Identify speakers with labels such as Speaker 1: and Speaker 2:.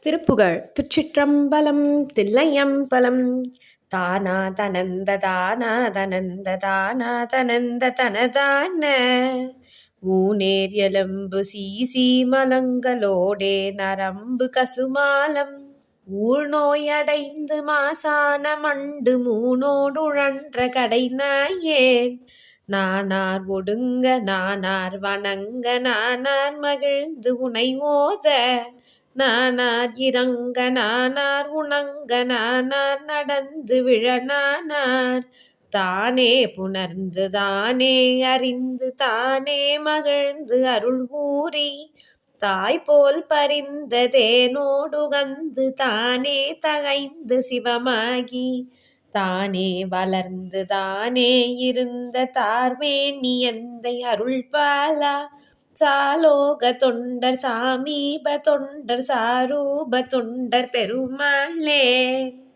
Speaker 1: திருப்புகழ். திருச்சிற்றம்பலம். தில்லையம்பலம். தானா தனந்த தானா தனந்த தானா தனந்த தனதான ஊனேர் எலும்பு சீசி மலங்களோடே நரம்பு கசுமாலம் ஊழ்நோய் அடைந்து மாசான மண்டு மூனோடுழன்ற கடைநாயேன் நானார் ஒடுங்க நானார் வணங்க நானார் மகிழ்ந்து உனை ஓத நானார் இறங்க நானார் உணங்க நானார் நடந்து விழ நானார் தானே புணர்ந்து தானே அறிந்து தானே மகிழ்ந்து அருள் ஊரி தாய்போல் பரிந்த தேனோடுகந்து தானே தகைந்து சிவமாகி தானே வளர்ந்து தானே இருந்த தார்வேணி எந்தை அருள்பாலா சாலோக தொண்டர் சாமீப தொண்டர் சாரூப தொண்டர் பெருமாளே.